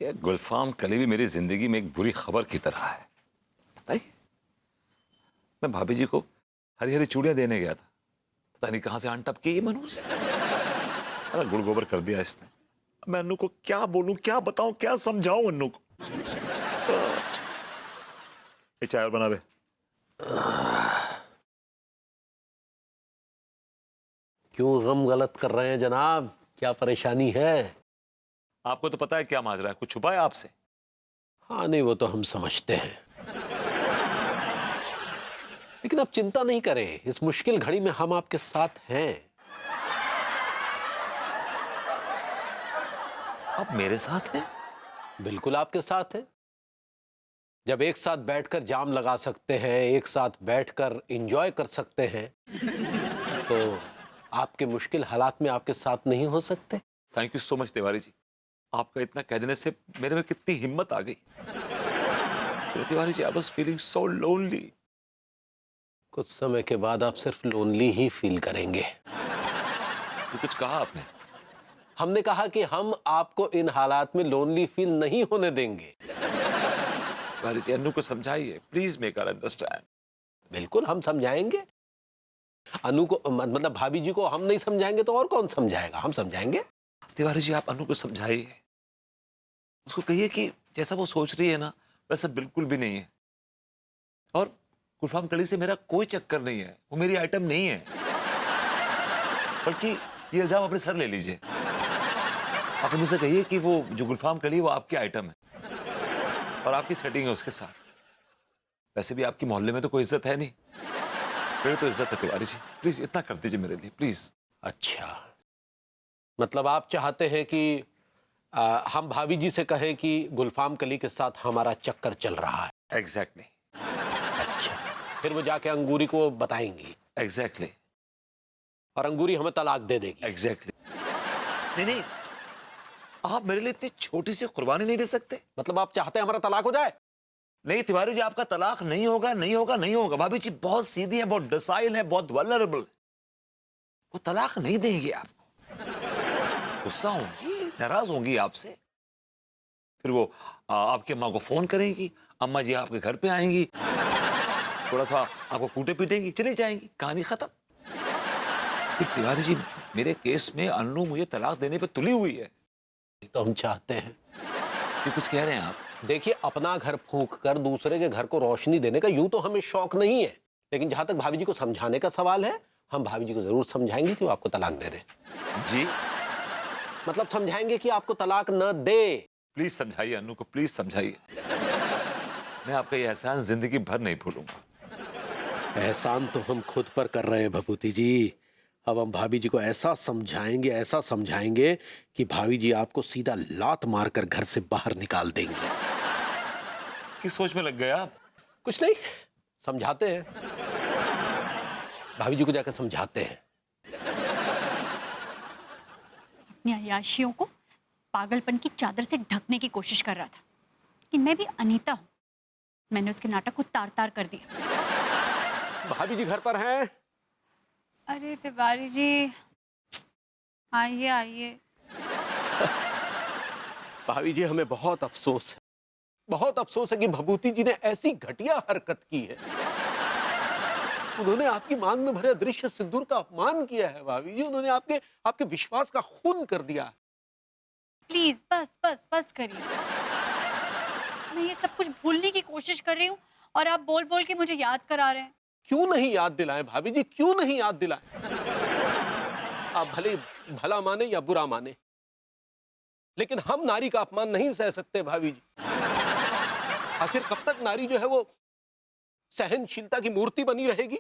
ये गुलफाम कली भी मेरी जिंदगी में एक बुरी खबर की तरह है। बताइए, मैं भाभी जी को हरी हरी चूड़ियां देने गया था, पता नहीं कहां से आन टपकी ये मनूस, सारा गुड़ गोबर कर दिया इसने। मैं अन्नू को क्या बोलूं, क्या बताऊं, क्या समझाऊं अन्नू को। ये चाय और बना दे। क्यों गम गलत कर रहे हैं जनाब, क्या परेशानी है? आपको तो पता है क्या माजरा है, कुछ छुपा है आपसे? हाँ नहीं, वो तो हम समझते हैं, लेकिन आप चिंता नहीं करें, इस मुश्किल घड़ी में हम आपके साथ हैं। आप मेरे साथ हैं? बिल्कुल आपके साथ हैं। जब एक साथ बैठकर जाम लगा सकते हैं, एक साथ बैठकर एंजॉय कर सकते हैं, तो आपके मुश्किल हालात में आपके साथ नहीं हो सकते? Thank you so much Tiwari ji, आपका इतना कह देने से मेरे में कितनी हिम्मत आ गई। Tiwari ji, I was feeling so lonely. कुछ समय के बाद आप सिर्फ लोनली ही फील करेंगे। तो कुछ कहा आपने? हमने कहा कि हम आपको इन हालात में लोनली फील नहीं होने देंगे। तिवारी जी, अन्नू को समझाइए, प्लीज मेक हर अंडरस्टैंड। बिल्कुल हम समझाएंगे। अनु को मतलब भाभी जी को हम नहीं समझाएंगे तो और कौन समझाएगा? हम समझाएंगे। तिवारी जी, आप अन्नू को समझाइए, उसको कहिए कि जैसा वो सोच रही है ना, वैसा बिल्कुल भी नहीं है। और गुलफाम कली से मेरा कोई चक्कर नहीं है, वो मेरी आइटम नहीं है। बल्कि ये इल्जाम अपने सर ले लीजिए। आप मुझसे कहिए कि वो जो गुलफाम कली वो आपकी आइटम है और आपकी सेटिंग है उसके साथ। वैसे भी आपकी मोहल्ले में तो कोई इज्जत है नहीं, मेरी तो इज्जत है। तिवारी जी, प्लीज इतना कर दीजिए मेरे लिए, प्लीज। अच्छा, मतलब आप चाहते हैं कि हम भाभी जी से कहें कि गुलफाम कली के साथ हमारा चक्कर चल रहा है? एग्जैक्टली। अच्छा, फिर वो जाके अंगूरी को बताएंगी? एग्जैक्टली। और अंगूरी हमें तलाक दे देगी? एग्जैक्टली। नहीं नहीं, आप मेरे लिए इतनी छोटी सी कुर्बानी नहीं दे सकते? मतलब आप चाहते हैं हमारा तलाक हो जाए? नहीं तिवारी जी, आपका तलाक नहीं होगा, नहीं होगा, नहीं होगा। भाभी जी बहुत सीधी है, बहुत डिसाइल है, बहुत वल्नरेबल। वो तलाक नहीं देंगी आपको, गुस्सा होंगी, नाराज होंगी आपसे। फिर वो आपकी अम्मा को फोन करेंगी, अम्मा जी आपके घर पे आएंगी, थोड़ा सा आपको कूटे पीटेंगी, चली जाएंगी, कहानी खत्म। फिर तिवारी जी, मेरे केस में अन्नू मुझे तलाक देने पे तुली हुई है। तो हम चाहते हैं। ये कुछ कह रहे हैं आप? देखिए, अपना घर फूंक कर दूसरे के घर को रोशनी देने का यूं तो हमें शौक नहीं है, लेकिन जहां तक भाभी जी को समझाने का सवाल है, हम भाभी जी को जरूर समझाएंगे कि वो आपको तलाक दे दे। जी? मतलब समझाएंगे कि आपको तलाक न दे। प्लीज समझाइए अन्नू को, प्लीज समझाइए। मैं आपका ये एहसान जिंदगी भर नहीं भूलूंगा। एहसान तो हम खुद पर कर रहे हैं भभूति जी। अब हम भाभी जी को ऐसा समझाएंगे कि भाभी जी आपको सीधा लात मारकर घर से बाहर निकाल देंगी। किस सोच में लग गए आप? कुछ नहीं, समझाते हैं, भाभी जी को जाकर समझाते हैं। अपनी अय्याशियों को पागलपन की चादर से ढकने की कोशिश कर रहा था कि मैं भी अनीता हूं। मैंने उसके नाटक को तार तार कर दिया। भाभी जी घर पर हैं? अरे तिवारी जी, आइए आइए। भाभी जी, हमें बहुत अफसोस है कि भभूति जी ने ऐसी घटिया हरकत की है। उन्होंने आपकी मांग में भरे दृश्य सिंदूर का अपमान किया है भाभी जी। उन्होंने आपके विश्वास का खून कर दिया। प्लीज बस बस बस करिए। मैं ये सब कुछ भूलने की कोशिश कर रही हूँ और आप बोल बोल के मुझे याद करा रहे हैं। क्यों नहीं याद दिलाएं भाभी जी, क्यों नहीं याद दिलाएं? आप भले भला माने या बुरा माने, लेकिन हम नारी का अपमान नहीं सह सकते भाभी जी। आखिर कब तक नारी जो है वो सहनशीलता की मूर्ति बनी रहेगी?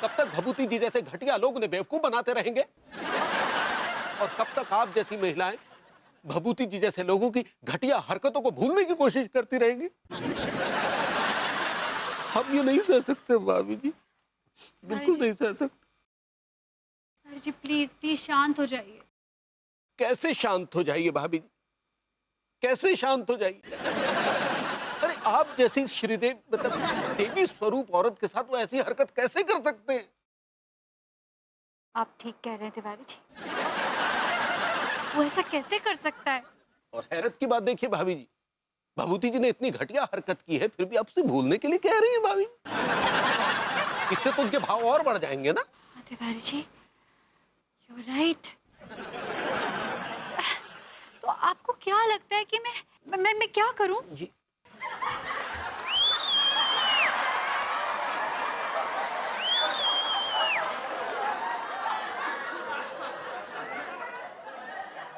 कब तक भभूति जी जैसे घटिया लोग उन्हें बेवकूफ बनाते रहेंगे? और कब तक आप जैसी महिलाएं भभूति जी जैसे लोगों की घटिया हरकतों को भूलने की कोशिश करती रहेंगी? हम ये नहीं सह सकते भाभी जी, बिल्कुल नहीं सह सकते। अरे जी प्लीज प्लीज शांत हो जाइए। कैसे शांत हो जाइए भाभी जी, कैसे शांत हो जाइए? अरे आप जैसी श्रीदेव मतलब देवी स्वरूप औरत के साथ वो ऐसी हरकत कैसे कर सकते हैं? आप ठीक कह रहे हैं तिवारी जी, वो ऐसा कैसे कर सकता है? और हैरत की बात देखिए भाभी जी, भभूति जी ने इतनी घटिया हरकत की है, फिर भी आपसे भूलने के लिए कह रही है भाभी। इससे तो उनके भाव और बढ़ जाएंगे ना। Tiwari ji, you right. तो आपको क्या लगता है कि मैं क्या करूं? जी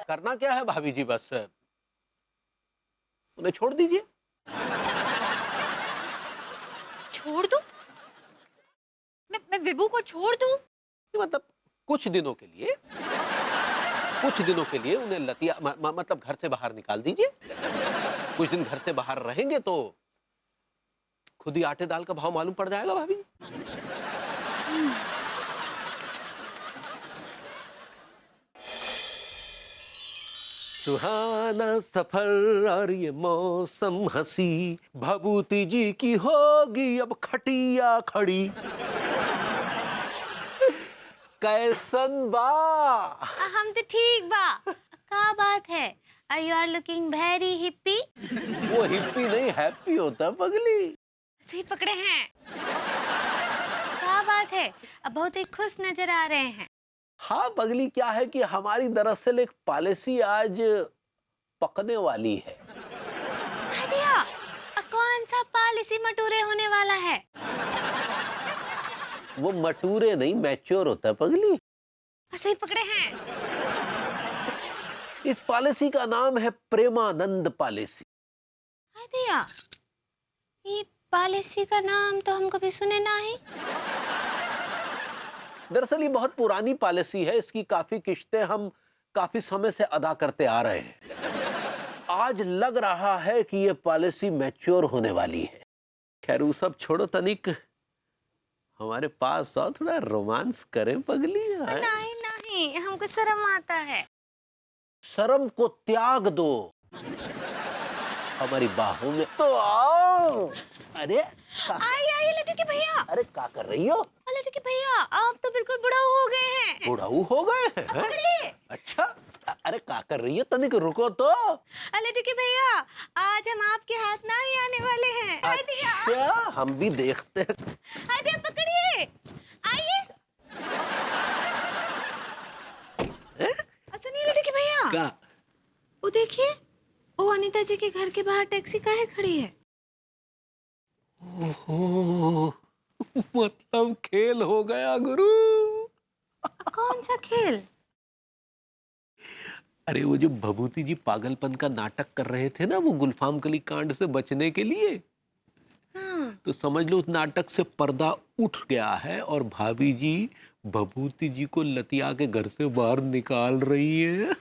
करना क्या है भाभी जी, बस उन्हें छोड़ दीजिए। छोड़ दूं? मैं विभू को छोड़ दूं? मतलब कुछ दिनों के लिए, कुछ दिनों के लिए उन्हें लतिया मतलब घर से बाहर निकाल दीजिए। कुछ दिन घर से बाहर रहेंगे तो खुद ही आटे दाल का भाव मालूम पड़ जाएगा भाभी। सुहाना सफर और ये मौसम हंसी, भभूति जी की होगी अब खटिया खड़ी। कैसन बा? हम तो ठीक बा। का बात है? You are looking very hippie। वो हिप्पी नहीं हैप्पी होता पगली। सही पकड़े हैं। का बात है? अब बहुत ही खुश नजर आ रहे हैं। हाँ पगली, क्या है कि हमारी दरअसल एक पॉलिसी आज पकने वाली है। दिया, कौन सा पॉलिसी मटूरे होने वाला है? वो मटूरे नहीं, मैच्योर होता है पगली। सही पकड़े हैं। इस पॉलिसी का नाम है प्रेमानंद पॉलिसी। दिया, ये पॉलिसी का नाम तो हम कभी सुने ना ही। दरअसल ये बहुत पुरानी पॉलिसी है, इसकी काफी किश्तें हम काफी समय से अदा करते आ रहे हैं। आज लग रहा है कि ये पॉलिसी मैच्योर होने वाली है। खैर वो सब छोड़ो, तनिक हमारे पास आओ, थोड़ा रोमांस करें पगली। नहीं नहीं, हमको शर्म आता है। शर्म को त्याग दो, हमारी बाहों में तो आओ। अरे आई लड्डू के भैया। अरे क्या कर रही हो? लड्डू के भैया, आप तो बिल्कुल बुढ़ाऊ हो गए हैं। बुढ़ाऊ हो गए हैं? पकड़िए। अच्छा, अरे क्या कर रही है? तनिक रुको तो। लड्डू के भैया, आज हम आपके हाथ ना ही आने वाले हैं। अच्छा, हम भी देखते हैं। दिया, पकड़िए। आइए। सुनिए लड्डू के भैया। क्या? वो देखिए, वो अनीता जी के घर के बाहर टैक्सी काहे खड़ी है? ओहो, मतलब खेल हो गया गुरु। कौन सा खेल? अरे वो जो भभूति जी पागलपन का नाटक कर रहे थे ना, वो गुलफाम कली कांड से बचने के लिए, हाँ। तो समझ लो उस नाटक से पर्दा उठ गया है और भाभी जी भभूति जी को लतिया के घर से बाहर निकाल रही है।